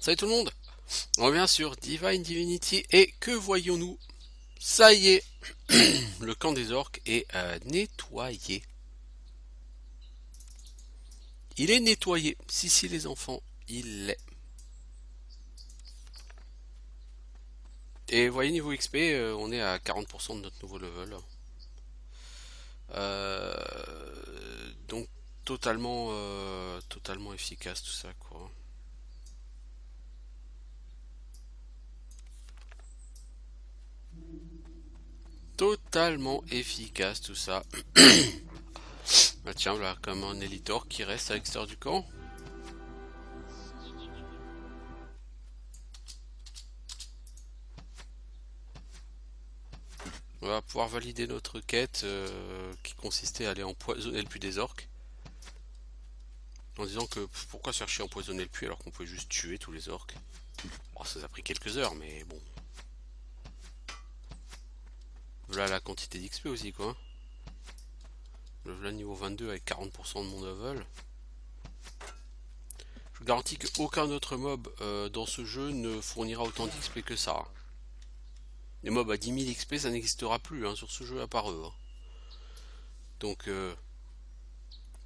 Salut tout le monde, on revient sur Divine Divinity et que voyons-nous? Ça y est, le camp des orques est nettoyé. Il est nettoyé, si les enfants, il l'est. Et voyez niveau XP, on est à 40% de notre nouveau level. Donc totalement efficace tout ça quoi. Totalement efficace tout ça. Bah tiens, voilà comme un Elitor qui reste à l'extérieur du camp. On va pouvoir valider notre quête qui consistait à aller empoisonner le puits des orques. En disant que pourquoi chercher à empoisonner le puits alors qu'on pouvait juste tuer tous les orques. Bon, ça a pris quelques heures, mais bon. Voilà la quantité d'XP aussi, quoi. Le voilà niveau 22 avec 40% de mon level. Je vous garantis qu'aucun autre mob dans ce jeu ne fournira autant d'XP que ça. Les mobs à 10 000 XP, ça n'existera plus sur ce jeu à part eux. Donc,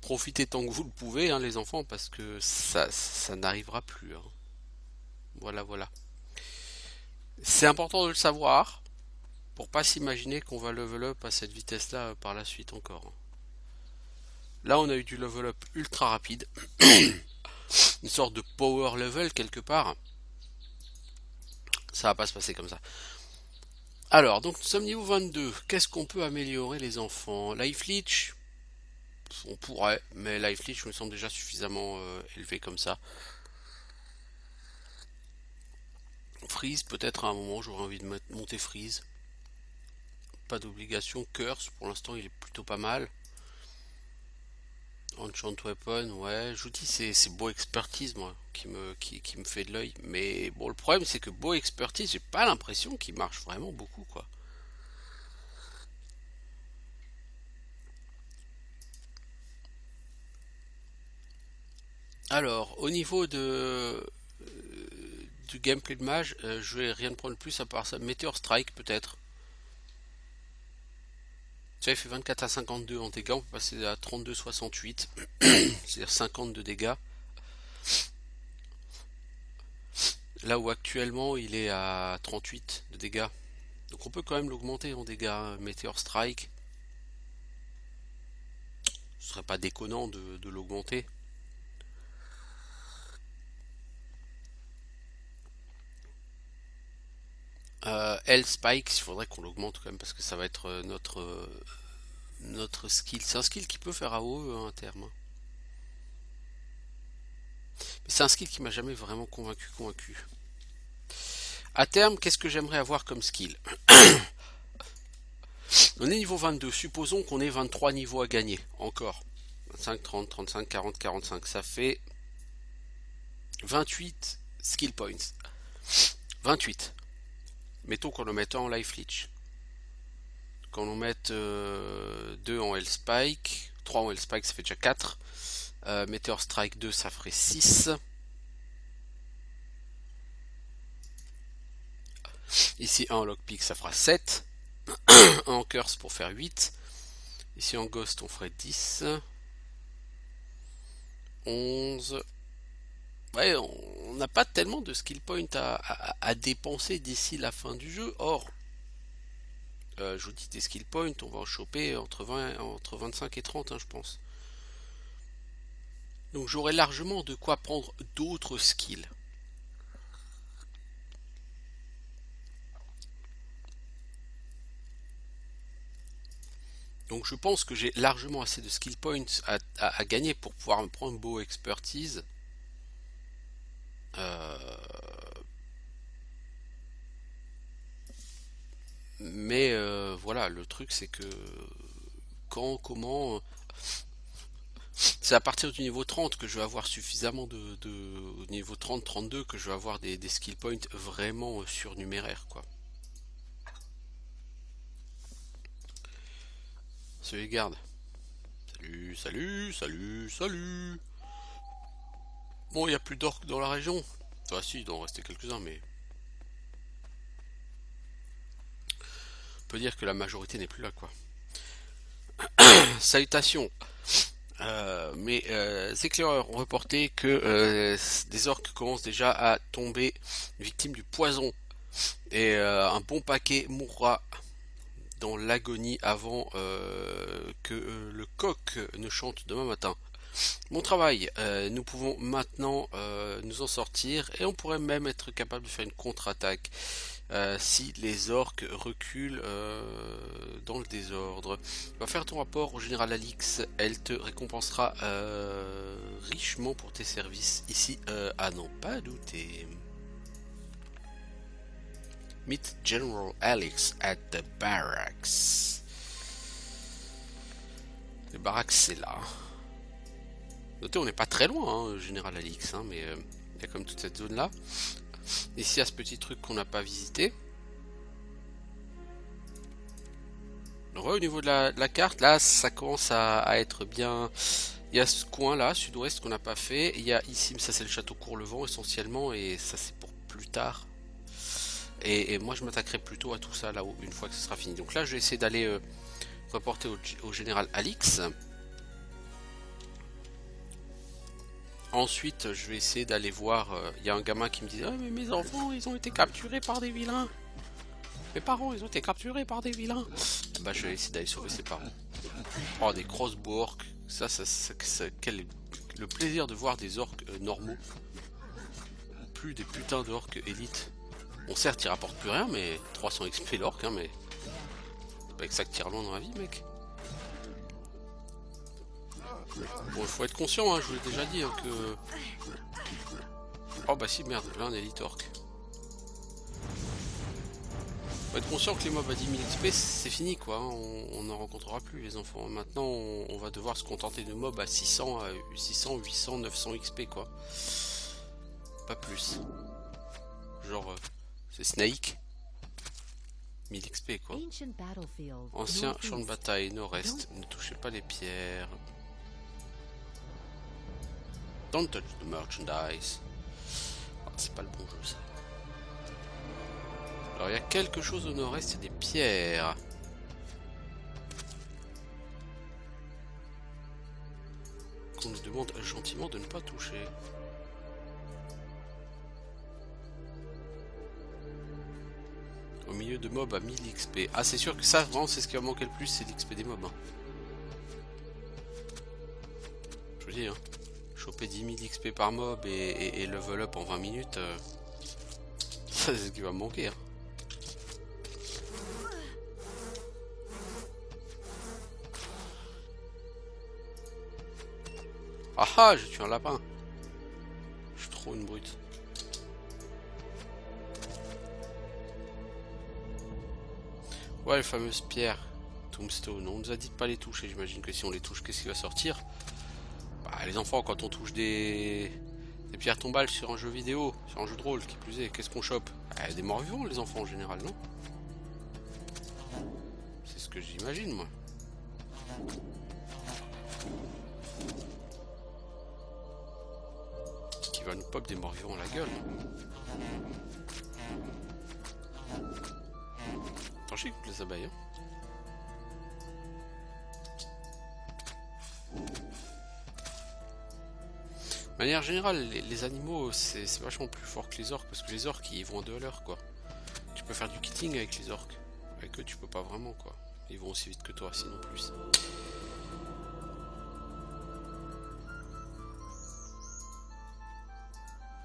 profitez tant que vous le pouvez, les enfants, parce que ça n'arrivera plus. Voilà, voilà. C'est important de le savoir pour pas s'imaginer qu'on va level up à cette vitesse-là par la suite encore. Là, on a eu du level up ultra rapide, une sorte de power level quelque part. Ça va pas se passer comme ça. Alors, donc nous sommes niveau 22. Qu'est-ce qu'on peut améliorer les enfants? Life Leech, on pourrait, mais Life Leech me semble déjà suffisamment élevé comme ça. Freeze, peut-être à un moment, j'aurais envie de monter Freeze. Pas d'obligation. Curse, pour l'instant, il est plutôt pas mal. Enchant Weapon, ouais. Je vous dis, c'est beau expertise, moi, qui me fait de l'œil. Mais bon, le problème, c'est que beau expertise, j'ai pas l'impression qu'il marche vraiment beaucoup, quoi. Alors, au niveau du gameplay de mage, je vais rien prendre de plus à part ça. Meteor Strike, peut-être. Ça, il fait 24 à 52 en dégâts. On peut passer à 32-68. C'est-à-dire 50 de dégâts. Là où actuellement, il est à 38 de dégâts. Donc on peut quand même l'augmenter en dégâts. Meteor Strike. Ce serait pas déconnant de l'augmenter. Hell Spike, il faudrait qu'on l'augmente quand même parce que ça va être notre skill. C'est un skill qui peut faire AOE à terme. Mais c'est un skill qui m'a jamais vraiment convaincu. À terme, qu'est-ce que j'aimerais avoir comme skill? On est niveau 22. Supposons qu'on ait 23 niveaux à gagner. Encore. 25, 30, 35, 40, 45. Ça fait 28 skill points. 28. Mettons qu'on le mette en life leech. Qu'on en mette 2 en Hell Spike. 3 en Hell Spike, ça fait déjà 4. Meteor Strike 2, ça ferait 6. Ici, 1 en Lockpick, ça fera 7. 1 en Curse pour faire 8. Ici, en Ghost, on ferait 10. 11. Ouais, on n'a pas tellement de skill points à dépenser d'ici la fin du jeu. Or, je vous dis des skill points, on va en choper entre 25 et 30, je pense. Donc j'aurai largement de quoi prendre d'autres skills. Donc je pense que j'ai largement assez de skill points à gagner pour pouvoir me prendre beau expertise. Mais voilà, le truc c'est que comment c'est à partir du niveau 30 que je vais avoir suffisamment au niveau 30-32 que je vais avoir des skill points vraiment surnuméraires quoi. Salut les gardes. Salut. Bon, il n'y a plus d'orques dans la région. Enfin si, il doit en rester quelques-uns, mais on peut dire que la majorité n'est plus là, quoi. Salutations. Mais éclaireurs ont reporté que des orques commencent déjà à tomber victimes du poison. Et un bon paquet mourra dans l'agonie avant que le coq ne chante demain matin. Bon travail, nous pouvons maintenant nous en sortir et on pourrait même être capable de faire une contre-attaque si les orques reculent dans le désordre. Va faire ton rapport au général Alix, elle te récompensera richement pour tes services ici, à n'en pas douter. Meet General Alix at the barracks. Les barracks, c'est là. Notez, on n'est pas très loin, hein, Général Alix, hein, mais il y a comme toute cette zone là. Ici, il y a ce petit truc qu'on n'a pas visité. Donc, ouais, au niveau de la carte, là, ça commence à être bien. Il y a ce coin là, sud-ouest, qu'on n'a pas fait. Il y a ici, ça c'est le château Courlevent essentiellement, et ça c'est pour plus tard. Et moi, je m'attaquerai plutôt à tout ça là, une fois que ce sera fini. Donc là, je vais essayer d'aller reporter au général Alix. Ensuite, je vais essayer d'aller voir. Il y a un gamin qui me dit: ah, mais mes enfants, ils ont été capturés par des vilains. Mes parents, ils ont été capturés par des vilains. Bah, je vais essayer d'aller sauver ses parents. Oh, des crossbow orques. Quel est le plaisir de voir des orques normaux. Plus des putains d'orques élites. Bon, certes, ils rapportent plus rien, mais 300 XP l'orque, hein, mais. C'est pas exact tire loin dans la vie, mec. Bon, il faut être conscient, hein, je vous l'ai déjà dit, hein, que... Oh bah si, merde, là un élite orc. Faut être conscient que les mobs à 10 000 XP, c'est fini, quoi. Hein, on n'en rencontrera plus, les enfants. Maintenant, on va devoir se contenter de mobs à 600, 800, 900 XP, quoi. Pas plus. Genre, c'est Snake. 1000 XP, quoi. Ancien champ de bataille, nord-est. Ne touchez pas les pierres. Don't touch the merchandise. Ah, c'est pas le bon jeu, ça. Alors, il y a quelque chose au nord-est, il y a des pierres. Qu'on nous demande gentiment de ne pas toucher. Au milieu de mobs à 1000 XP. Ah, c'est sûr que ça, vraiment, c'est ce qui va manquer le plus, c'est l'XP des mobs. Hein. Je vous dis, hein. Choper 10 000 XP par mob et level up en 20 minutes, ça c'est ce qui va me manquer. Hein. Ah ah, j'ai tué un lapin. Je suis trop une brute. Ouais, les fameuses pierres Tombstone. On nous a dit de pas les toucher. J'imagine que si on les touche, qu'est-ce qui va sortir? Bah, les enfants, quand on touche des pierres tombales sur un jeu vidéo, sur un jeu de rôle, qui plus est, qu'est-ce qu'on chope? Des morts vivants, les enfants en général, non? C'est ce que j'imagine, moi. Qui va nous pop des morts vivants à la gueule. Attends, je sais que les abeilles, hein. De manière générale, les animaux, c'est vachement plus fort que les orques, parce que les orques, ils vont à 2 à l'heure, quoi. Tu peux faire du kitting avec les orques. Avec eux, tu peux pas vraiment, quoi. Ils vont aussi vite que toi, sinon plus.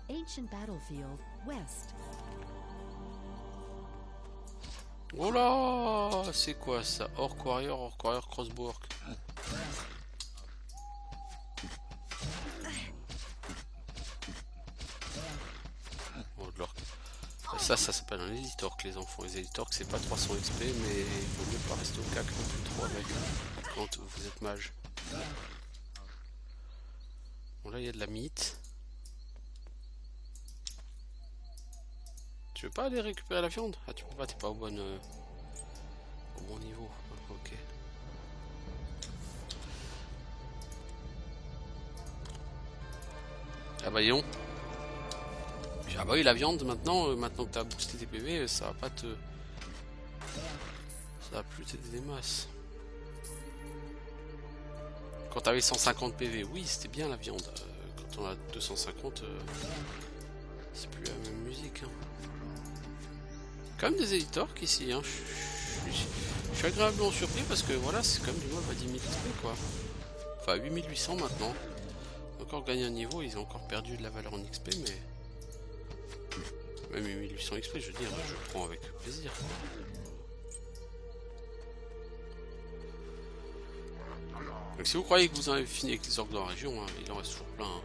Ancient battlefield, west. Oh là, c'est quoi ça? Orc warrior crossbow orc. Oh, de l'orc. Ça s'appelle un élite orc, les enfants. Les élite orc, c'est pas 300 XP, mais il vaut mieux pas rester au cac non plus trop avec quand vous êtes mage. Bon, là il y a de la mythe. Tu veux pas aller récupérer la viande? Ah, tu peux pas, t'es pas au bon niveau. Ah, ok. Ah bah, yon. Ah bah oui, la viande maintenant que t'as boosté tes PV, ça va pas te... Ça va plus t'aider des masses. Quand t'avais 150 PV, oui c'était bien la viande. Quand on a 250, c'est plus la même musique. Hein. Quand même des éditeurs ici, hein. Je suis agréablement surpris parce que voilà, c'est quand même du mob à 10 000 XP quoi. Enfin 8800 maintenant. Encore gagné un niveau, ils ont encore perdu de la valeur en XP, mais... Même 1800 XP, je veux dire, je prends avec plaisir. Donc si vous croyez que vous en avez fini avec les orques de la région, hein, il en reste toujours plein. Hein.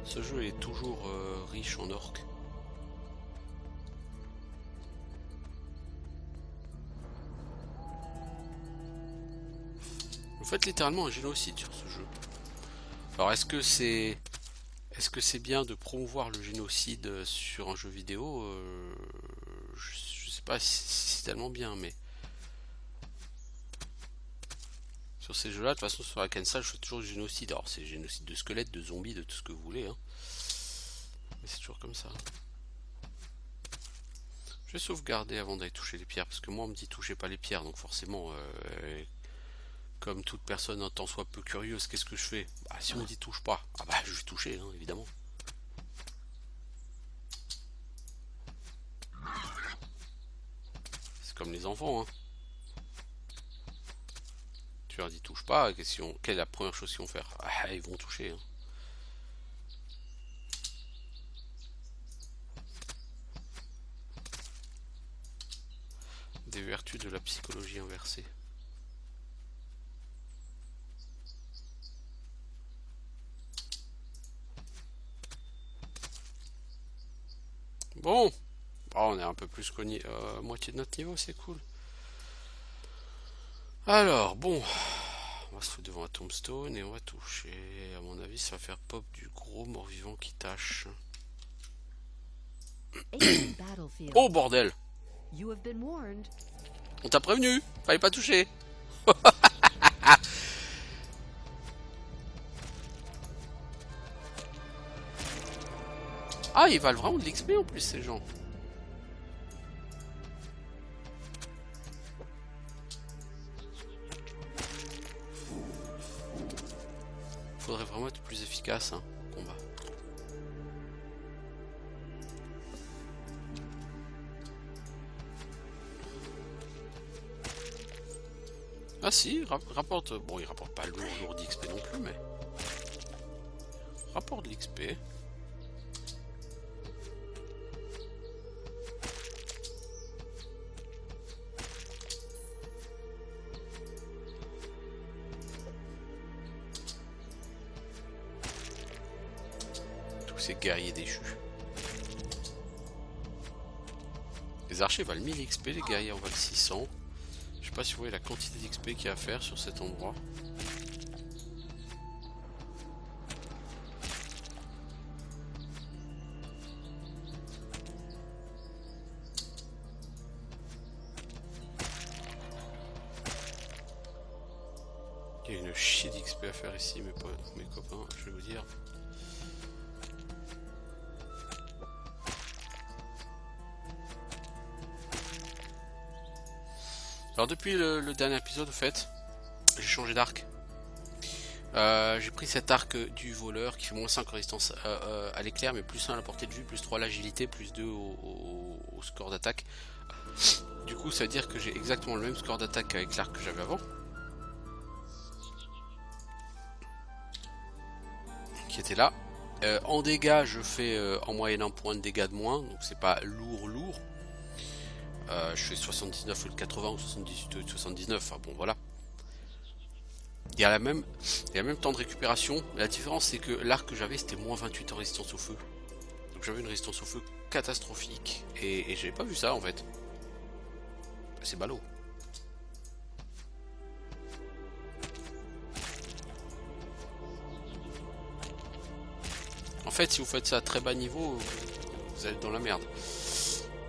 Ce jeu est toujours riche en orques. Vous faites littéralement un génocide sur ce jeu. Alors est-ce que c'est bien de promouvoir le génocide sur un jeu vidéo je sais pas si c'est tellement bien, mais sur ces jeux-là, de toute façon sur la cancel, je fais toujours du génocide. Alors c'est génocide de squelettes, de zombies, de tout ce que vous voulez. Hein. Mais c'est toujours comme ça. Je vais sauvegarder avant d'aller toucher les pierres, parce que moi on me dit touchez pas les pierres, donc forcément... Comme toute personne en tant soit peu curieuse, qu'est-ce que je fais? Bah si on me dit touche pas, ah bah je vais toucher, hein, évidemment. C'est comme les enfants, hein. Tu leur dis touche pas, quelle est la première chose qu'ils vont faire? Ah, ils vont toucher. Hein. Des vertus de la psychologie inversée. Bon, on est un peu plus qu'au moitié de notre niveau, c'est cool. Alors, bon, on va se foutre devant un tombstone et on va toucher. À mon avis, ça va faire pop du gros mort-vivant qui tâche. Oh bordel! On t'a prévenu, fallait pas toucher. Ah, ils valent vraiment de l'XP en plus, ces gens. Faudrait vraiment être plus efficace, hein, au combat. Ah si, rapporte... Bon, il rapporte pas lourd d'XP non plus, mais... Rapporte de l'XP. Tous ces guerriers déchus. Les archers valent 1000 XP, les guerriers en valent 600. Je sais pas si vous voyez la quantité d'XP qu'il y a à faire sur cet endroit. Il y a une chier d'XP à faire ici, mes copains, je vais vous dire. Alors depuis le dernier épisode, en fait, j'ai changé d'arc. J'ai pris cet arc du voleur qui fait moins 5 en résistance à l'éclair, mais plus 1 à la portée de vue, plus 3 à l'agilité, plus 2 au score d'attaque. Du coup, ça veut dire que j'ai exactement le même score d'attaque qu'avec l'arc que j'avais avant. Qui était là. En dégâts, je fais en moyenne un point de dégâts de moins, donc c'est pas lourd. Je fais 79 au lieu de 80 ou 78 au lieu de 79, enfin bon voilà. Il y a le même temps de récupération, mais la différence c'est que l'arc que j'avais c'était moins 28 en résistance au feu. Donc j'avais une résistance au feu catastrophique, et j'avais pas vu ça en fait. C'est ballot. En fait si vous faites ça à très bas niveau, vous allez dans la merde.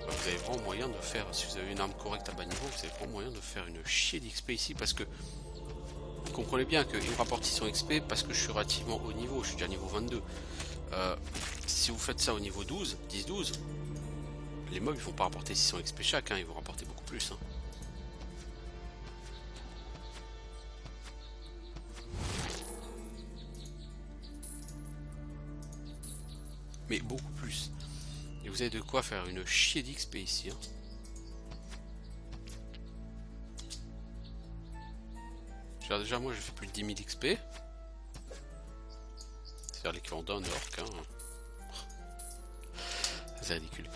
Vous avez vraiment moyen de faire, si vous avez une arme correcte à bas niveau, vous avez vraiment moyen de faire une chier d'XP ici, parce que vous comprenez bien qu'il me rapporte 600 XP parce que je suis relativement haut niveau, je suis déjà niveau 22. Euh, si vous faites ça au niveau 12, 10-12, les mobs ils vont pas rapporter 600 XP chaque, hein, ils vont rapporter beaucoup plus. Hein. Mais beaucoup plus. Et vous avez de quoi faire une chier d'XP ici. Hein. Déjà moi j'ai fait plus de 10 000 XP. C'est-à-dire l'équivalent d'un orc. Hein. C'est ridicule.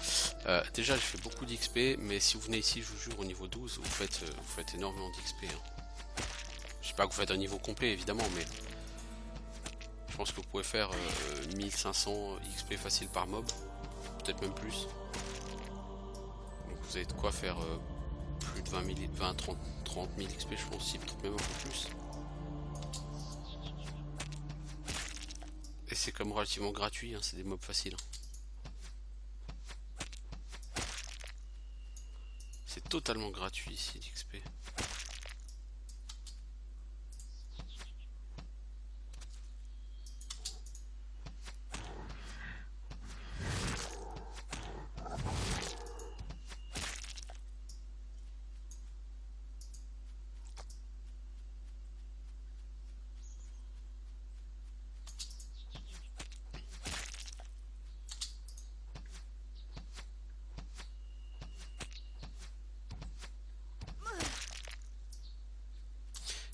Déjà j'ai fait beaucoup d'XP, mais si vous venez ici, je vous jure, au niveau 12, vous faites énormément d'XP. Hein. Je sais pas que vous faites un niveau complet évidemment, mais je pense que vous pouvez faire 1500 XP facile par mob, peut-être même plus. Donc vous avez de quoi faire plus de 30 000 XP, je pense, si peut-être même un peu plus. Et c'est comme relativement gratuit, hein, c'est des mobs faciles. C'est totalement gratuit ici l'XP.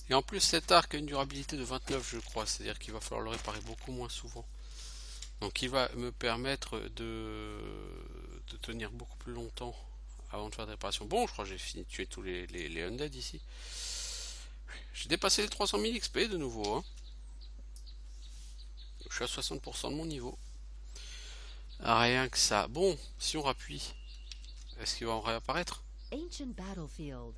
Et en plus cet arc a une durabilité de 29 je crois, c'est-à-dire qu'il va falloir le réparer beaucoup moins souvent. Donc il va me permettre de tenir beaucoup plus longtemps avant de faire des réparations. Bon, je crois que j'ai fini de tuer tous les undead ici. J'ai dépassé les 300 000 XP de nouveau. Hein. Je suis à 60% de mon niveau. Rien que ça. Bon, si on rappuie, est-ce qu'il va en réapparaître? Ancient battlefield.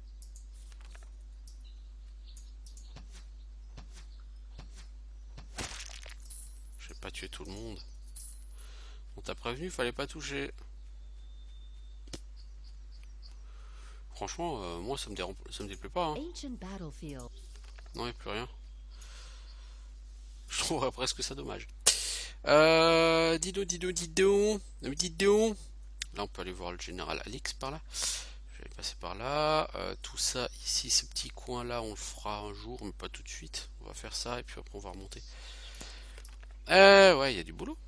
Je vais pas tuer tout le monde. On t'a prévenu, fallait pas toucher. Franchement, moi ça me déplaît pas. Hein. Ancient battlefield. Non, il n'y a plus rien. Je trouverais presque ça dommage. Dido. Là, on peut aller voir le général Alix par là. Je vais passer par là. Tout ça ici, ce petit coin là, on le fera un jour, mais pas tout de suite. On va faire ça et puis après on va remonter. Ouais, il y a du boulot.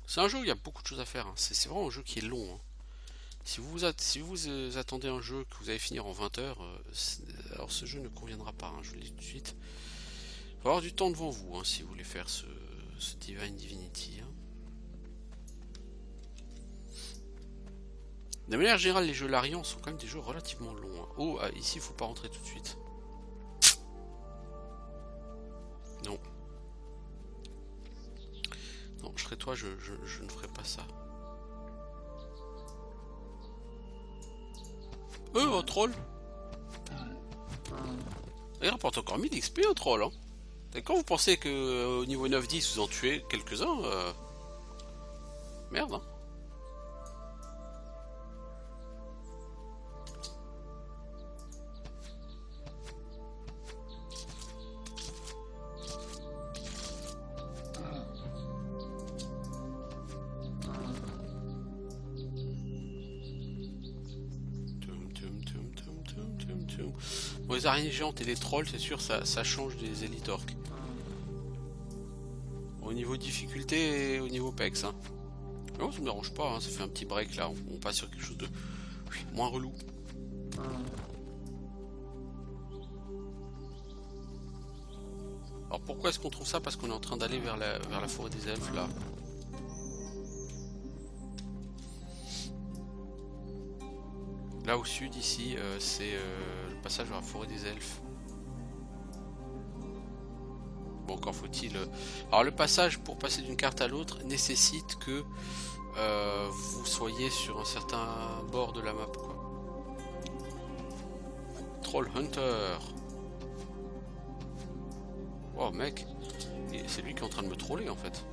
C'est un jeu où il y a beaucoup de choses à faire. Hein. C'est vraiment un jeu qui est long. Hein. Si vous attendez un jeu que vous allez finir en 20 heures, alors ce jeu ne conviendra pas. Hein, je vous le dis tout de suite. Il faut avoir du temps devant vous hein, si vous voulez faire ce Divine Divinity. Hein. De manière générale, les jeux Larian sont quand même des jeux relativement longs. Hein. Oh, ici, il faut pas rentrer tout de suite. Non. Non, je serais toi, je ne ferai pas ça. Un troll. Il rapporte encore 1000 XP un troll. Hein. Et quand vous pensez que au niveau 9-10 vous en tuez quelques-uns, merde. Hein. Bon, les araignées géantes et les trolls, c'est sûr, ça change des élites orques. Au niveau difficulté et au niveau pex. Hein. Non, ça me dérange pas, hein, ça fait un petit break là, on passe sur quelque chose de moins relou. Alors pourquoi est-ce qu'on trouve ça? Parce qu'on est en train d'aller vers la forêt des elfes là. Là au sud ici, c'est le passage vers la forêt des elfes. Bon, encore faut-il... Alors le passage pour passer d'une carte à l'autre nécessite que vous soyez sur un certain bord de la map quoi. Troll Hunter. Wow mec, c'est lui qui est en train de me troller en fait.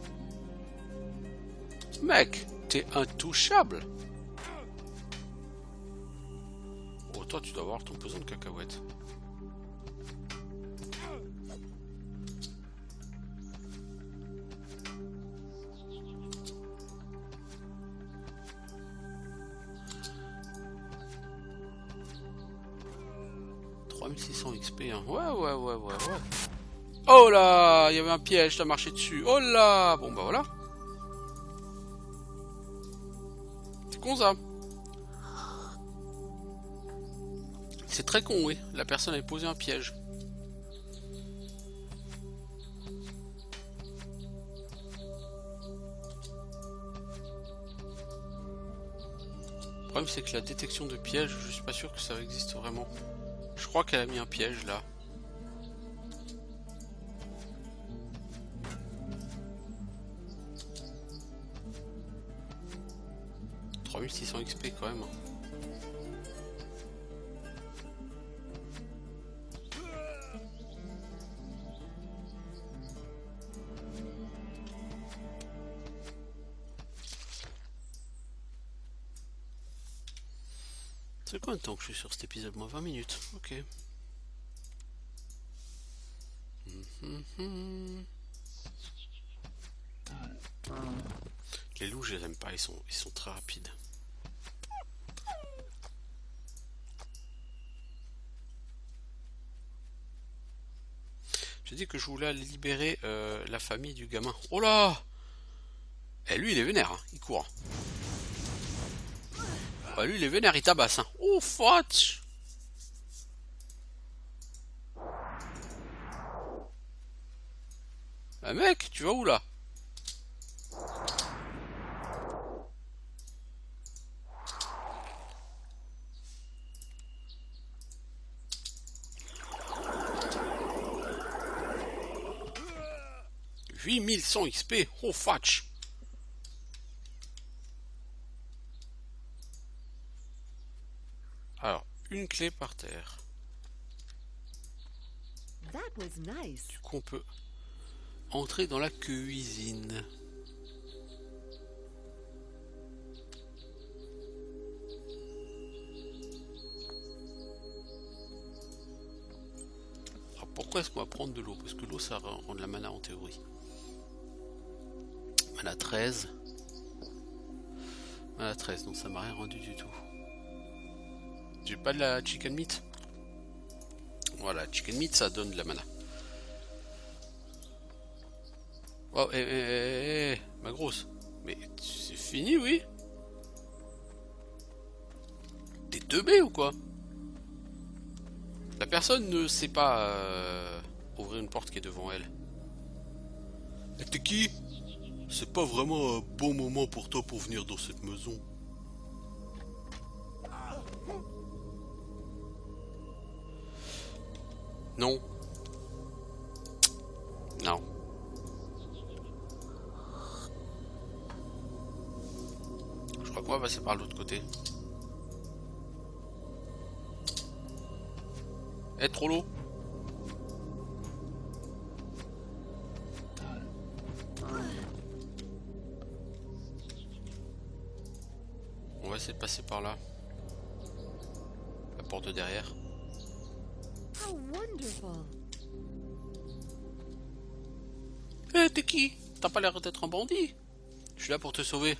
Mec, t'es intouchable. Oh toi tu dois avoir ton pesant de cacahuètes. 3600 XP, hein. Ouais. Oh là, il y avait un piège, t'as marché dessus. Oh là, bon bah voilà. C'est con ça. C'est très con, oui. La personne avait posé un piège. Le problème c'est que la détection de piège, je suis pas sûr que ça existe vraiment. Je crois qu'elle a mis un piège là. « 3600 XP quand même. C'est combien de temps que je suis sur cet épisode? Moi 20 minutes, ok. Les loups je les aime pas, ils sont très rapides. J'ai dit que je voulais aller libérer la famille du gamin. Oh là! Eh lui il est vénère, hein. Il court. Ah, lui il est vénère, il tabasse. Hein. Oh fatch! Ah mec, tu vas où là? « 8100 XP, oh fatch! » Alors, une clé par terre. That was nice. Du coup, on peut entrer dans la cuisine. Alors, pourquoi est-ce qu'on va prendre de l'eau? Parce que l'eau, ça rend de la mana en théorie. Mana 13. Mana 13, donc ça m'a rien rendu du tout. J'ai pas de la chicken meat. Voilà, chicken meat ça donne de la mana. Oh, ma grosse. Mais c'est fini, oui? T'es teubé ou quoi? La personne ne sait pas ouvrir une porte qui est devant elle. Et t'es qui? C'est pas vraiment un bon moment pour toi pour venir dans cette maison. Non. Non. Je crois qu'on va passer par l'autre côté. Eh, trop l'eau. On va essayer de passer par là. La porte de derrière. How wonderful. Eh, t'es qui? T'as pas l'air d'être un bandit. Je suis là pour te sauver.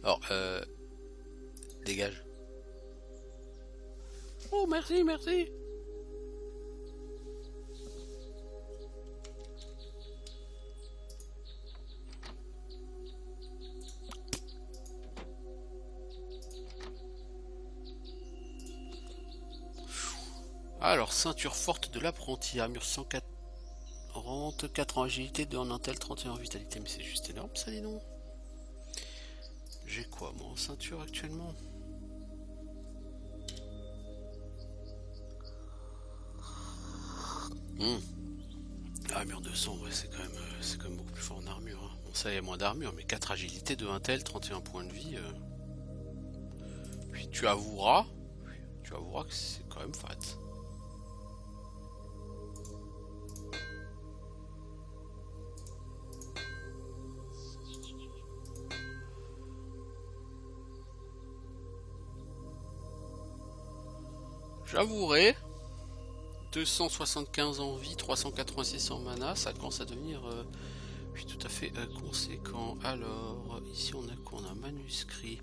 Alors, dégage. Oh, merci, merci. Alors, ceinture forte de l'apprenti, armure 140, 4 en agilité, 2 en intel, 31 en vitalité. Mais c'est juste énorme ça, dis donc. J'ai quoi moi en ceinture actuellement? Armure 200, ouais, c'est quand même beaucoup plus fort en armure. Hein. Bon, ça, il y a moins d'armure, mais 4 agilité, 2 intel, 31 points de vie. Puis tu avoueras que c'est quand même fat. J'avouerai, 275 en vie, 386 en mana, ça commence à devenir tout à fait conséquent. Alors, ici on a quoi? On a un manuscrit.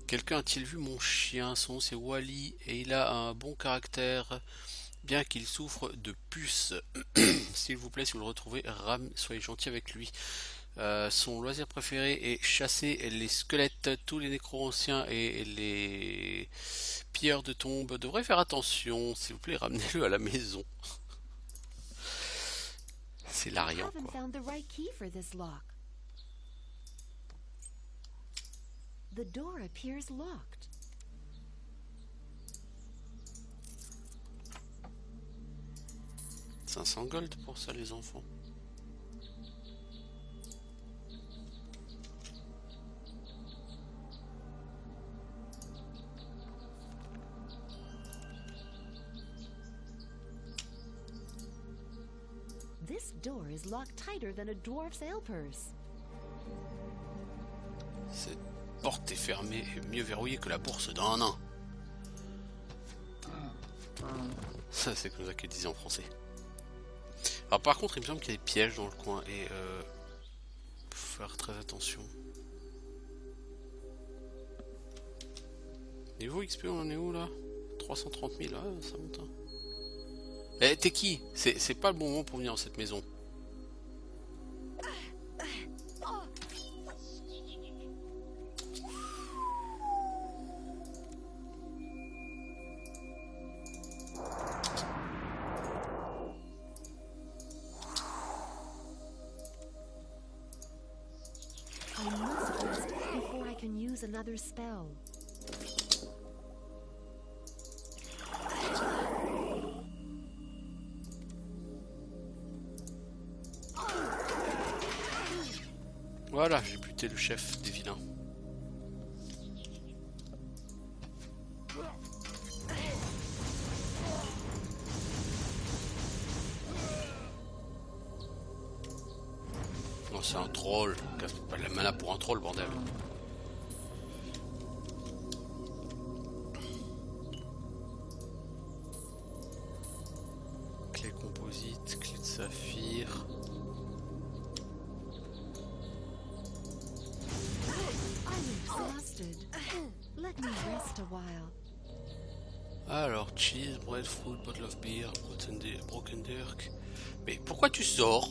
Quelqu'un a-t-il vu mon chien? Son nom c'est Wally et il a un bon caractère, bien qu'il souffre de puce. S'il vous plaît, si vous le retrouvez, soyez gentil avec lui. Son loisir préféré est chasser les squelettes. Tous les nécro-anciens et les pilleurs de tombes devraient faire attention. S'il vous plaît, ramenez-le à la maison. C'est I l'Arian, haven't quoi. found the right key for this lock. The door appears locked. 500 gold pour ça, les enfants. This door is locked tighter than a dwarf's ale purse. Cette porte est fermée et mieux verrouillée que la bourse d'un nain. Ça, c'est comme ça qu'ils disent en français. Alors par contre, il me semble qu'il y a des pièges dans le coin et faut faire très attention. Niveau XP, on en est où là? 330 000, ah, ça monte. Hein. Eh, t'es qui? C'est pas le bon moment pour venir dans cette maison. I must rest before I can use another spell. Voilà, j'ai buté le chef des vilains. Non, c'est un troll. Casse pas la mana pour un troll, bordel. Clé composite, clé de saphir. I'm exhausted. Let me rest a while. Alors, cheese, breadfruit, bottle of beer, broken dirk. Mais pourquoi tu sors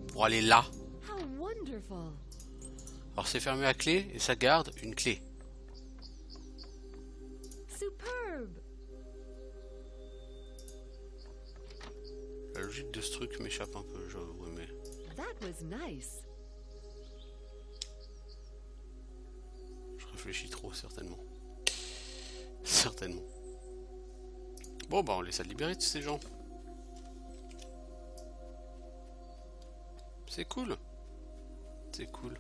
pour aller là? How wonderful. Alors c'est fermé à clé et ça garde une clé. Superbe. La logique de ce truc m'échappe un peu, j'avoue, mais... That was nice. Je réfléchis trop, certainement. Certainement. Bon, bah on laisse à libérer tous ces gens. C'est cool. C'est cool.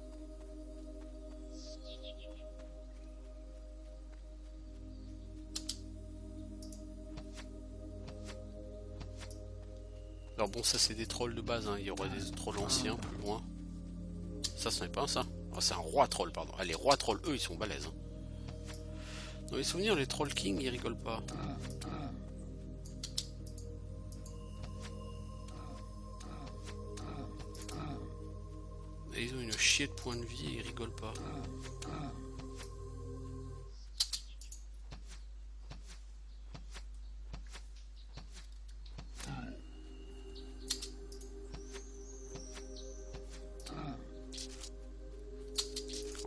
Alors bon, ça c'est des trolls de base, hein. Il y aurait des trolls anciens plus loin. Ça, ce n'est pas un ça. Ah, c'est un roi troll, pardon. Ah, les rois trolls, eux, ils sont balèzes. Hein. Dans les souvenirs, les trolls king, ils rigolent pas. Et ils ont une chier de points de vie et ils rigolent pas.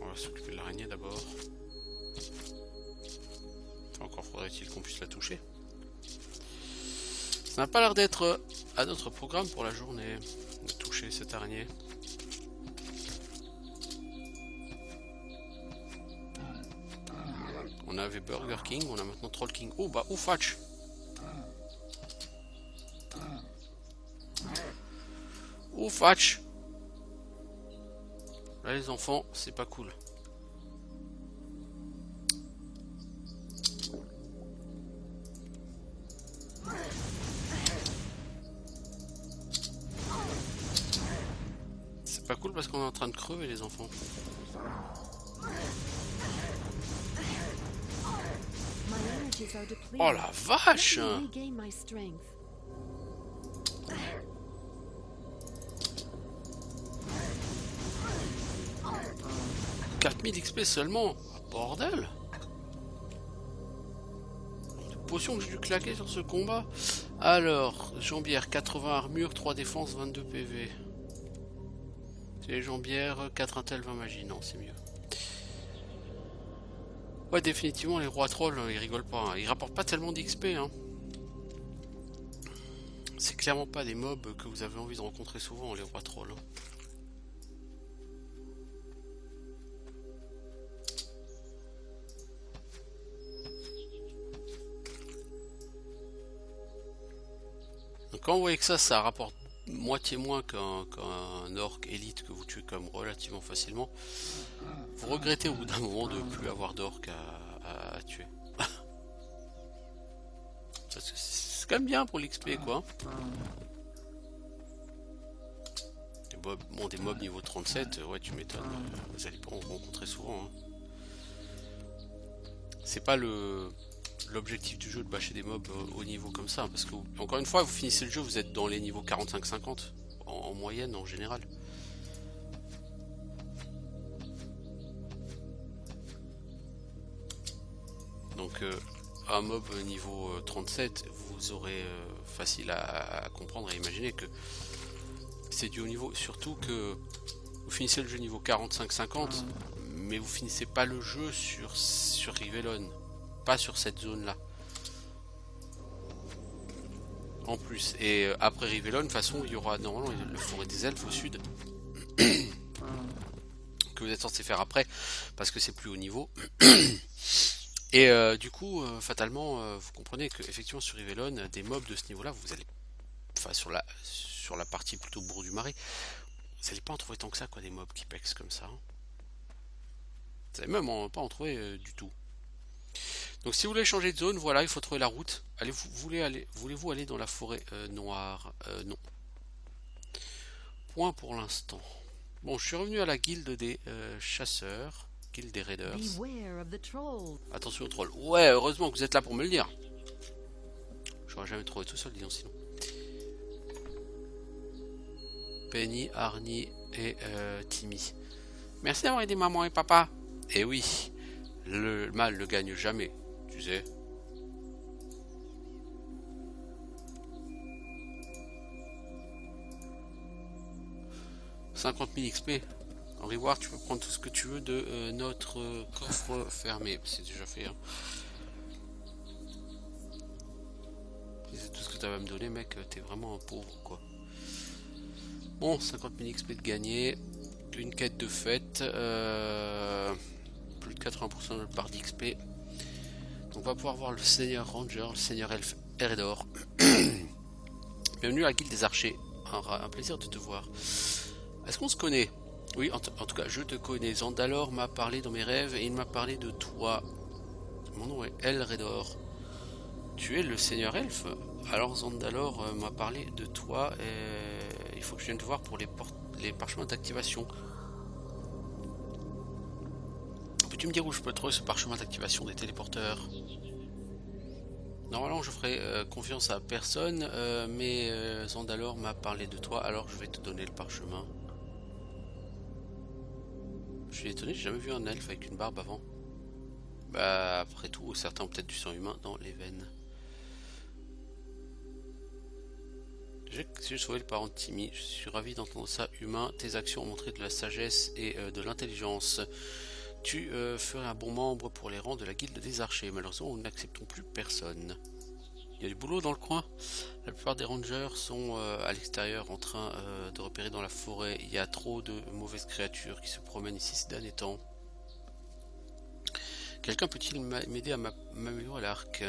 On va s'occuper de l'araignée d'abord. Enfin, encore faudrait-il qu'on puisse la toucher. Ça n'a pas l'air d'être à notre programme pour la journée de toucher cette araignée. On avait Burger King, on a maintenant Troll King. Oh bah oufatch. Oufatch. Là les enfants, c'est pas cool. C'est pas cool parce qu'on est en train de crever les enfants. My energies are depleted. Oh la vache! Let me regain my strength. 4000 XP seulement! Ah, bordel! potions que j'ai dû claquer sur ce combat. Alors, jambière 80 armure, 3 défense, 22 PV. C'est les jambières, 4 intel, 20 magie. Non, c'est mieux. Ouais, définitivement, les rois trolls, ils rigolent pas. Hein. Ils rapportent pas tellement d'XP. Hein. C'est clairement pas des mobs que vous avez envie de rencontrer souvent, les rois trolls. Hein. Donc quand vous voyez que ça rapporte moitié moins qu'un orc élite que vous tuez comme relativement facilement, vous regrettez au bout d'un moment de ne plus avoir d'orc à tuer. C'est quand même bien pour l'XP quoi. Bon, des mobs niveau 37, ouais tu m'étonnes, vous allez pas en rencontrer souvent. Hein. C'est pas l'objectif du jeu de bâcher des mobs au niveau comme ça, parce que encore une fois vous finissez le jeu, vous êtes dans les niveaux 45-50 en moyenne en général. Donc un mob niveau 37 vous aurez facile à comprendre et imaginer que c'est du haut niveau, surtout que vous finissez le jeu niveau 45-50 mais vous finissez pas le jeu sur Rivellon, pas sur cette zone là en plus. Et après Rivellon, de toute façon il y aura normalement le forêt des elfes au sud que vous êtes censé faire après parce que c'est plus haut niveau. Et du coup fatalement vous comprenez que effectivement sur Rivellon des mobs de ce niveau là vous allez, enfin sur la partie plutôt bourg du marais, vous allez pas en trouver tant que ça quoi, des mobs qui pexent comme ça. Hein. Vous allez même pas en trouver du tout. Donc si vous voulez changer de zone, voilà, il faut trouver la route. Voulez-vous aller dans la forêt noire? Non. Point pour l'instant. Bon, je suis revenu à la guilde des chasseurs, guilde des raiders. Attention aux trolls. Ouais, heureusement que vous êtes là pour me le dire. J'aurais jamais trouvé tout seul, disons sinon. Penny, Arnie et Timmy. Merci d'avoir aidé maman et papa. Et oui, le mal ne gagne jamais, tu sais. « 50 000 XP. En reward, tu peux prendre tout ce que tu veux de notre coffre fermé. » C'est déjà fait. Hein. C'est tout ce que tu vas me donner, mec. T'es vraiment un pauvre, quoi. Bon, 50 000 XP de gagné. Une quête de fête. Plus de 80% de notre barre d'XP. Donc on va pouvoir voir le Seigneur Ranger, le Seigneur Elfe Eredor. Bienvenue à la guilde des archers. Un plaisir de te voir. Est-ce qu'on se connaît? Oui, en tout cas, je te connais. Zandalor m'a parlé dans mes rêves et il m'a parlé de toi. Mon nom est Elredor. Tu es le Seigneur Elfe? Alors Zandalor m'a parlé de toi et il faut que je vienne te voir pour les parchemins d'activation. Peux-tu me dire où je peux trouver ce parchemin d'activation des téléporteurs? Normalement je ferai confiance à personne, mais Zandalor m'a parlé de toi, alors je vais te donner le parchemin. Je suis étonné, j'ai jamais vu un elfe avec une barbe avant. Bah après tout, certains ont peut-être du sang humain dans les veines. J'ai sauvé le parent de Timmy, je suis ravi d'entendre ça. Humain, tes actions ont montré de la sagesse et de l'intelligence. Tu ferais un bon membre pour les rangs de la guilde des archers. Malheureusement, nous n'acceptons plus personne. Il y a du boulot dans le coin. La plupart des rangers sont à l'extérieur en train de repérer dans la forêt. Il y a trop de mauvaises créatures qui se promènent ici ces derniers temps. Quelqu'un peut-il m'aider à m'améliorer l'arc?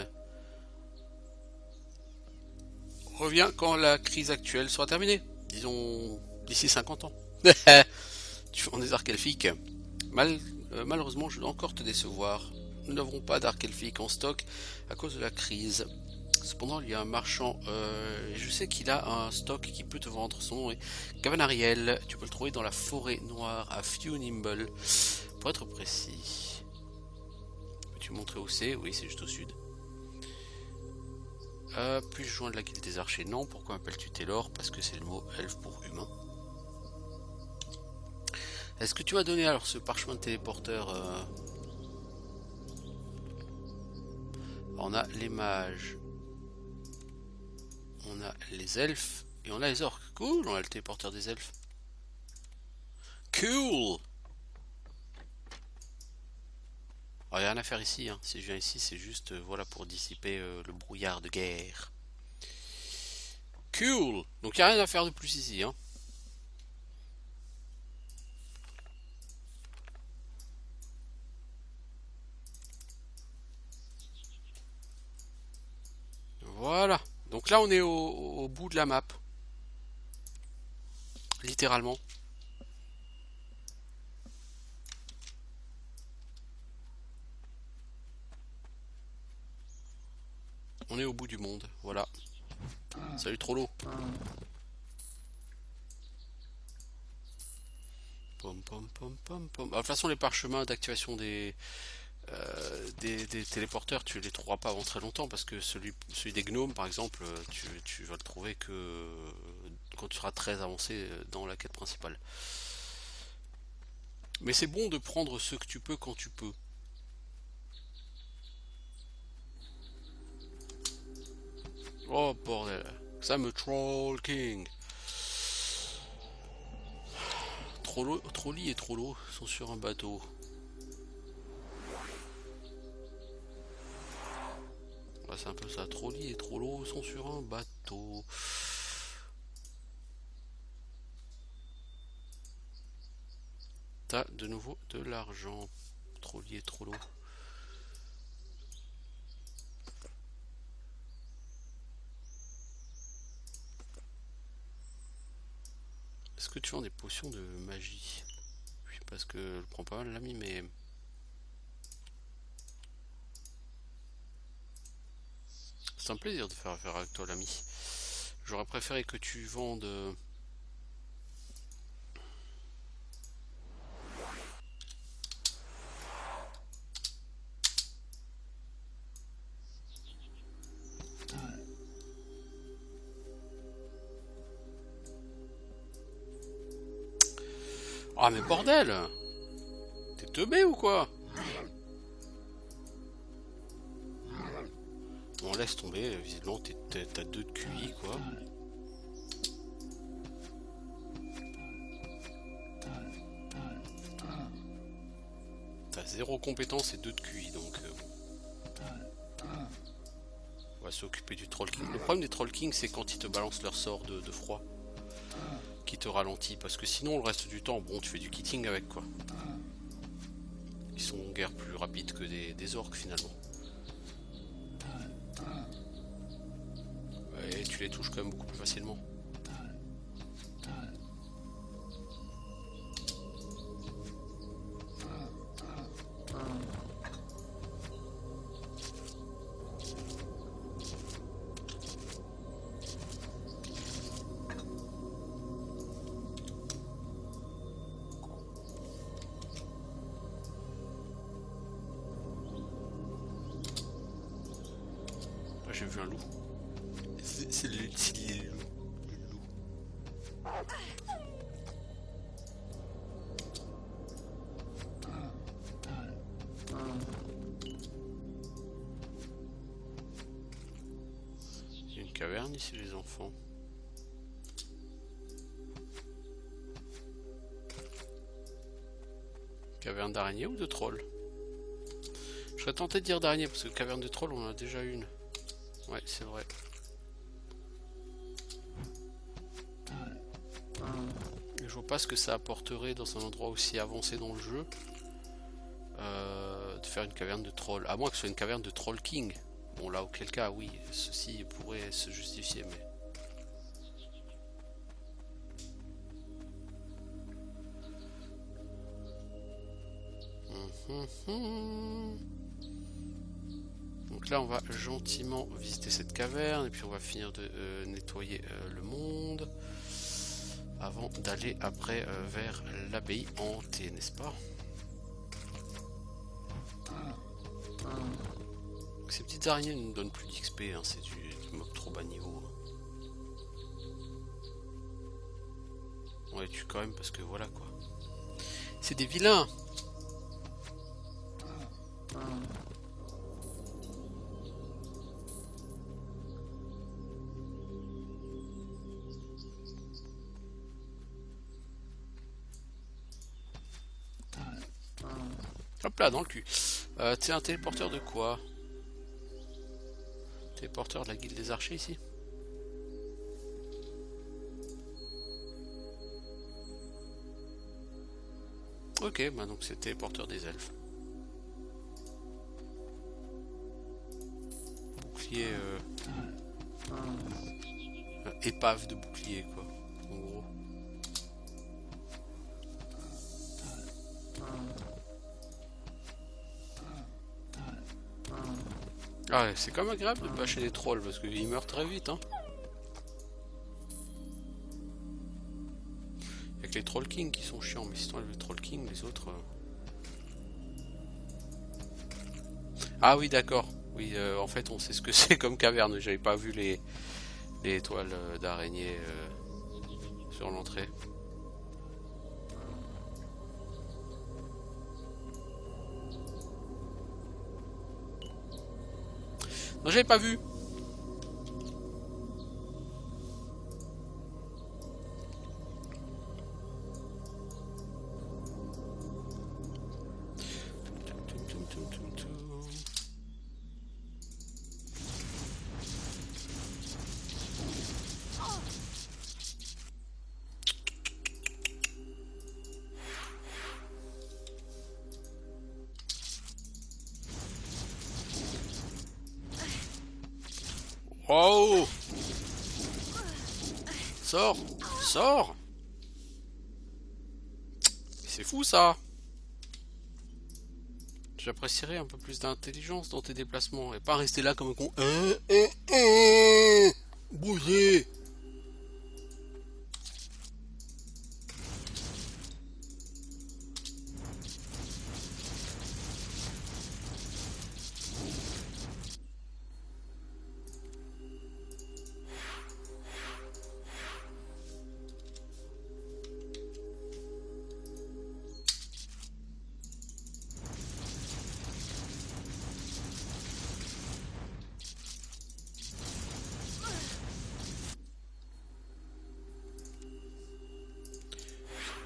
Reviens quand la crise actuelle sera terminée. Disons d'ici 50 ans. Tu vends des arcs elfiques. Malheureusement, je dois encore te décevoir. Nous n'avons pas d'arc elfique en stock à cause de la crise. Cependant, il y a un marchand, et je sais qu'il a un stock qui peut te vendre. Son nom est Gavanariel. Tu peux le trouver dans la forêt noire à Fewnimble, pour être précis. Peux-tu montrer où c'est? Oui, c'est juste au sud. Puis-je joindre la guilde des archers? Non. Pourquoi m'appelles-tu Taylor? Parce que c'est le mot elfe pour humain. Est-ce que tu as donné alors ce parchemin de téléporteur On a les mages. On a les elfes. Et on a les orques. Cool, on a le téléporteur des elfes. Cool. Alors, rien à faire ici, hein. Si je viens ici, c'est juste voilà, pour dissiper le brouillard de guerre. Cool. Donc il n'y a rien à faire de plus ici, hein. Voilà. Donc là, on est au bout de la map. Littéralement. On est au bout du monde. Voilà. Salut Trollo. Pom pom pom pom pom. De toute façon, les parchemins d'activation des téléporteurs, tu les trouveras pas avant très longtemps parce que celui des gnomes, par exemple, tu vas le trouver que quand tu seras très avancé dans la quête principale. Mais c'est bon de prendre ce que tu peux quand tu peux. Oh bordel, ça me Troll King. Trolli et Trollo sont sur un bateau. Ouais, c'est un peu ça. Trolli et Trollo sont sur un bateau. T'as de nouveau de l'argent. Trolli et Trollo. Est-ce que tu vends des potions de magie? Oui, parce que je prends pas mal l'ami, mais... C'est un plaisir de faire affaire avec toi, l'ami. J'aurais préféré que tu vendes... Ah mais bordel! T'es teubé ou quoi? Bon, laisse tomber, visiblement t'as 2 de QI quoi. T'as 0 compétence et 2 de QI donc on va s'occuper du Troll King. Le problème des Troll King c'est quand ils te balancent leur sort de froid qui te ralentit parce que sinon le reste du temps bon tu fais du kitting avec quoi. Ils sont guère plus rapides que des orques finalement. Et tu les touches quand même beaucoup plus facilement. Là j'ai vu un loup. C'est le loup. Il y a une caverne ici les enfants. Caverne d'araignée ou de troll? Je serais tenté de dire d'araignée parce que caverne de troll on en a déjà une. Ouais c'est vrai. Et je vois pas ce que ça apporterait dans un endroit aussi avancé dans le jeu de faire une caverne de troll. À moins que ce soit une caverne de Troll King. Bon là auquel cas oui, ceci pourrait se justifier mais... Donc là on va gentiment visiter cette caverne et puis on va finir de nettoyer le monde avant d'aller après vers l'abbaye hantée, n'est-ce pas? Donc, ces petites araignées ne nous donnent plus d'XP, hein, c'est du mob trop bas niveau. On les tue quand même parce que voilà quoi. C'est des vilains! Hop là, dans le cul. C'est un téléporteur de quoi? Téléporteur de la guilde des archers ici? Ok, bah donc c'est téléporteur des elfes. Bouclier, épave de bouclier quoi, en gros. Ah ouais, c'est quand même agréable de bâcher des trolls parce qu'ils meurent très vite hein. Y'a que les Troll King qui sont chiants, mais si t'enlèves les Troll King, les autres... Ah oui d'accord, oui en fait on sait ce que c'est comme caverne, j'avais pas vu les étoiles d'araignée sur l'entrée. Non j'avais pas vu. Oh! Sors! Sors! C'est fou ça! J'apprécierais un peu plus d'intelligence dans tes déplacements et pas rester là comme un con. Bougez!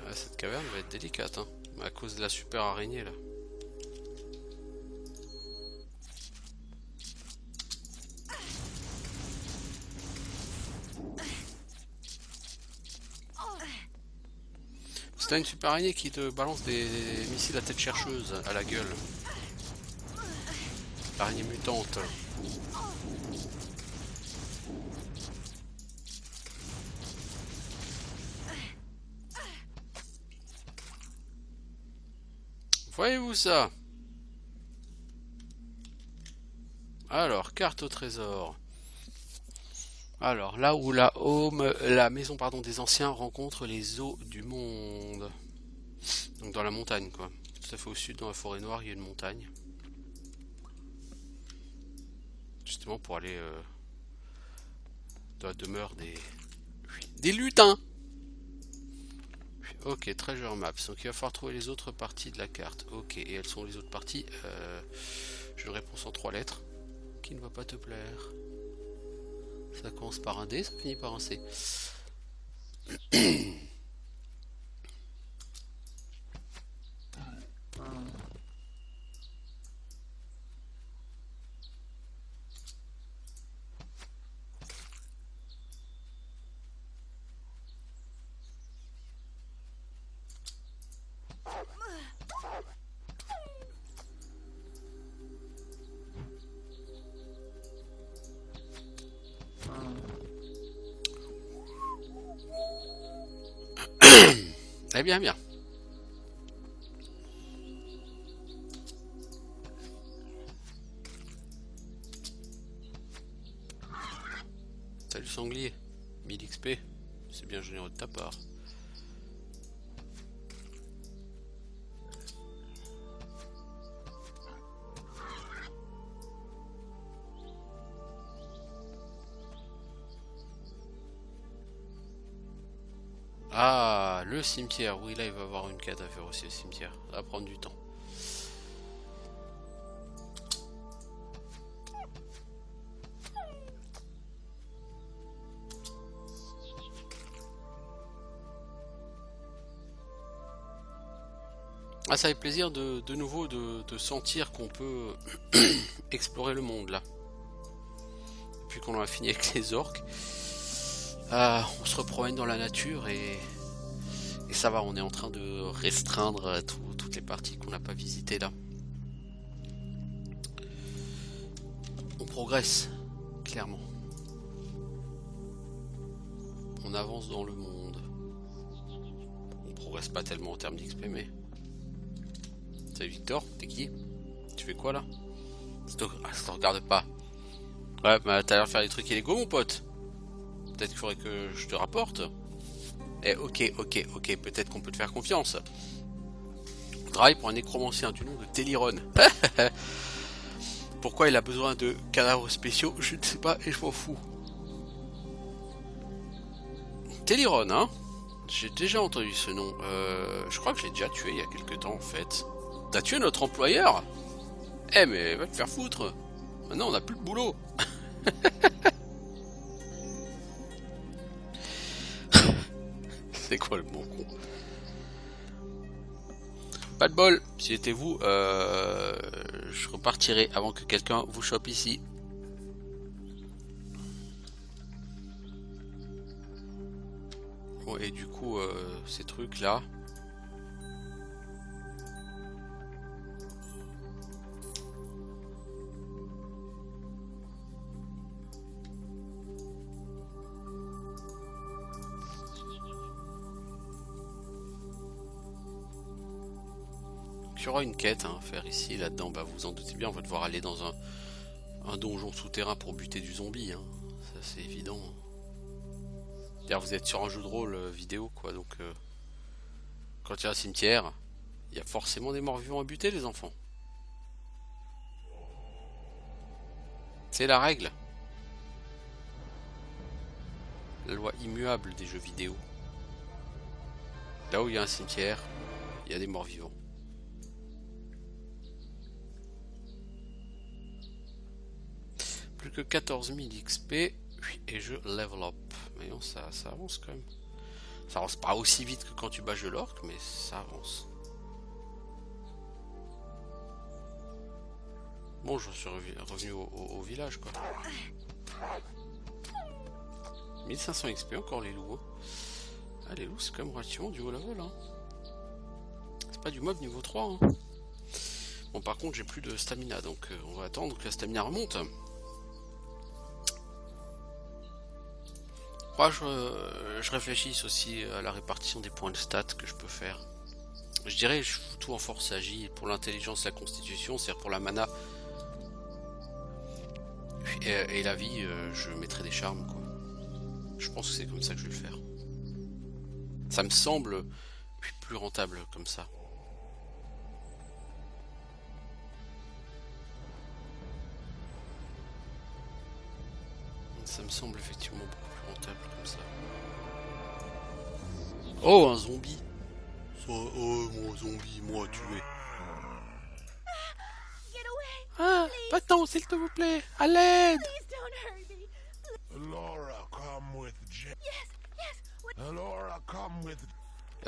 Ah, cette caverne va être délicate, hein, à cause de la super araignée là. Si t'as une super araignée qui te balance des missiles à tête chercheuse à la gueule. L'araignée mutante. Voyez-vous ça? Alors, carte au trésor. Alors, là où la maison pardon, des anciens rencontre les eaux du monde. Donc dans la montagne, quoi. Tout à fait au sud, dans la forêt noire, il y a une montagne. Justement pour aller dans la demeure des lutins. Ok, treasure maps. Donc il va falloir trouver les autres parties de la carte. Ok, et elles sont les autres parties. J'ai une réponse en 3 lettres qui ne va pas te plaire. Ça commence par un D, ça finit par un C. Eh bien, bien. Salut sanglier. 1000 XP. C'est bien généreux de ta part. Ah, le cimetière. Oui, là, il va y avoir une quête à faire aussi, le cimetière. Ça va prendre du temps. Ah, ça fait plaisir de nouveau de sentir qu'on peut explorer le monde là. Depuis qu'on a fini avec les orques, on se repromène dans la nature et ça va, on est en train de restreindre toutes les parties qu'on n'a pas visitées là. On progresse, clairement. On avance dans le monde. On progresse pas tellement en termes d'XP, mais... Salut Victor, t'es qui? Tu fais quoi là? Ça te regarde pas. Ouais, bah t'as l'air de faire des trucs illégaux mon pote. Peut-être qu'il faudrait que je te rapporte. Eh ok, peut-être qu'on peut te faire confiance. On travaille pour un nécromancien du nom de Téliron. Pourquoi il a besoin de cadavres spéciaux, je ne sais pas et je m'en fous. Téliron, hein? J'ai déjà entendu ce nom. Je crois que je l'ai déjà tué il y a quelques temps en fait. T'as tué notre employeur? Eh mais va te faire foutre. Maintenant on n'a plus de boulot. C'est quoi le bon con? Pas de bol. Si c'était vous, je repartirai avant que quelqu'un vous chope ici. Bon, et du coup, ces trucs là. Il y aura une quête à faire ici, là-dedans, bah vous en doutez bien, on va devoir aller dans un donjon souterrain pour buter du zombie, hein. Ça c'est évident. D'ailleurs vous êtes sur un jeu de rôle vidéo quoi, donc quand il y a un cimetière, il y a forcément des morts vivants à buter les enfants. C'est la règle. La loi immuable des jeux vidéo. Là où il y a un cimetière, il y a des morts vivants. Plus que 14 000 XP et je level up. Mais non, ça avance quand même. Ça avance pas aussi vite que quand tu bats l'orque, mais ça avance. Bon, je suis revenu au village quoi. 1500 XP encore les loups. Ah, les loups c'est quand même relativement du haut level. Hein. C'est pas du mob niveau 3. Hein. Bon, par contre, j'ai plus de stamina donc on va attendre que la stamina remonte. Moi, je réfléchis aussi à la répartition des points de stats que je peux faire. Je dirais, je fous tout en force agile pour l'intelligence, la constitution, c'est-à-dire pour la mana et la vie, je mettrai des charmes, quoi. Je pense que c'est comme ça que je vais le faire. Ça me semble plus rentable comme ça. Ça me semble effectivement beaucoup plus rentable comme ça. Oh, un zombie. Oh, mon zombie, moi tué. Ah, pas-t'en, s'il te vous plaît. À l'aide. Laura, come with Jake. Laura, come with...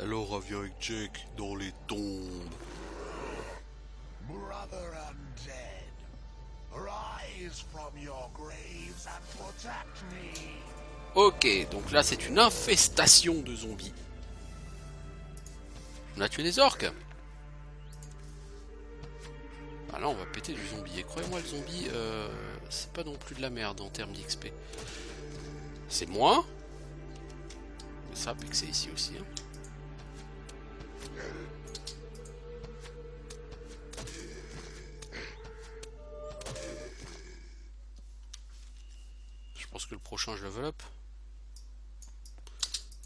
Laura vient avec Jake dans les tombes. Brother undead, rise from your graves and protect me. Ok, donc là c'est une infestation de zombies. On a tué des orques. Ah là on va péter du zombie. Et croyez-moi le zombie, c'est pas non plus de la merde en termes d'XP. C'est moins. Mais ça peut que c'est ici aussi. Hein. Je pense que le prochain je level up.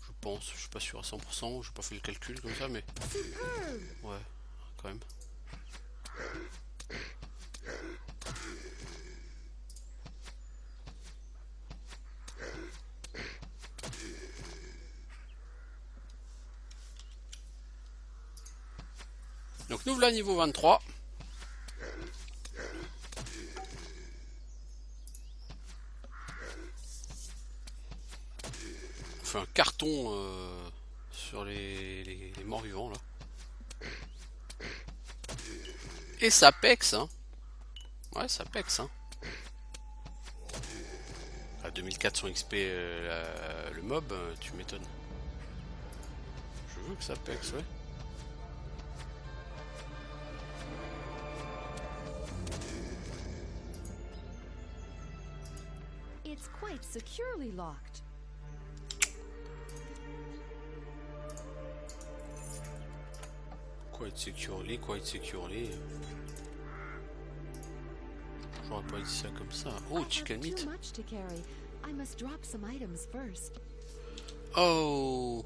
Je pense, je suis pas sûr à 100%, j'ai pas fait le calcul comme ça mais... Ouais, quand même. Donc nous voilà niveau 23. On fait un carton sur les morts vivants là. Et ça pexe, hein. Ouais, ça pexe, hein. À 2400 XP le mob, tu m'étonnes. Je veux que ça pexe, ouais. It's quite securely locked. Quite securely. J'aurais pas dit ça comme ça. Oh, chicken meat. Too much to carry. I must drop some items first. Oh.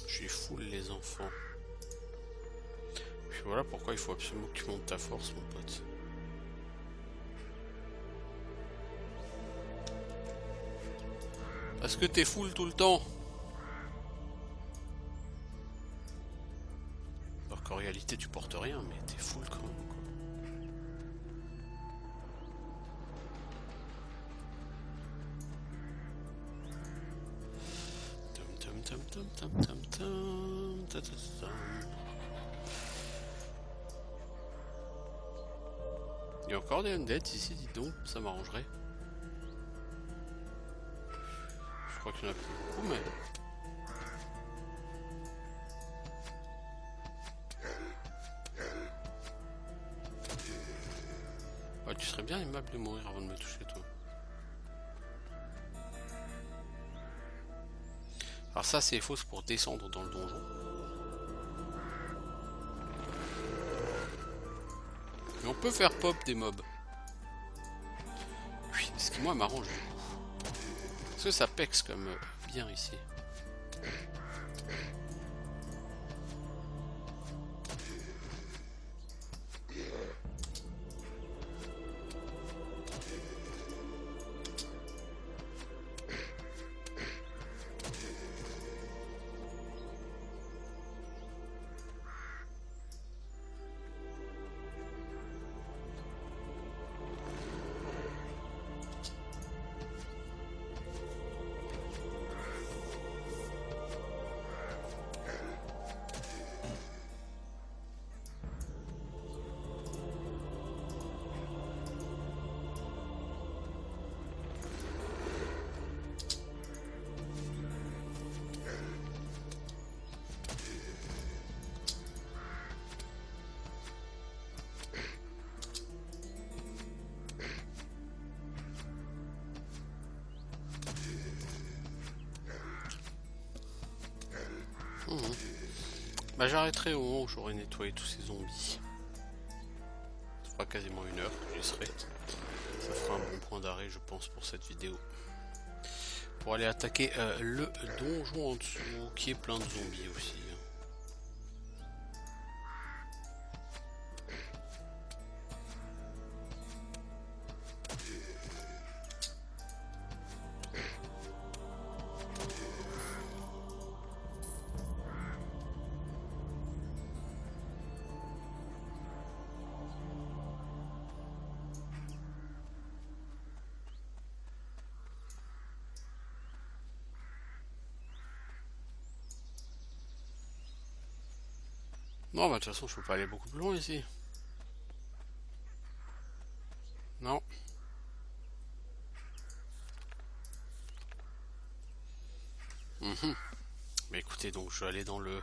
Je suis full les enfants. Puis voilà pourquoi il faut absolument que tu montes ta force, mon pote. Parce que t'es full tout le temps. Alors qu'en réalité tu portes rien, mais t'es full quand même, quoi. Il y a encore des undeads ici, dis donc, ça m'arrangerait. Je crois qu'il y en a plus beaucoup, mais... Ouais, tu serais bien aimable de mourir avant de me toucher, toi. Alors ça, c'est faux, c'est pour descendre dans le donjon. Mais on peut faire pop des mobs. Oui, ce qui moi m'arrange. Parce que ça pexe comme bien ici. Bah j'arrêterai au moment où j'aurai nettoyé tous ces zombies. Ça fera quasiment 1 heure que j'y serai. Ça fera un bon point d'arrêt je pense pour cette vidéo. Pour aller attaquer le donjon en dessous qui est plein de zombies aussi. Non, bah de toute façon, je peux pas aller beaucoup plus loin ici. Non. Mais écoutez, donc je vais aller dans le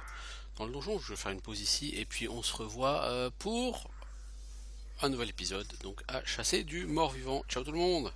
donjon, je vais faire une pause ici, et puis on se revoit pour un nouvel épisode, donc à chasser du mort-vivant. Ciao tout le monde!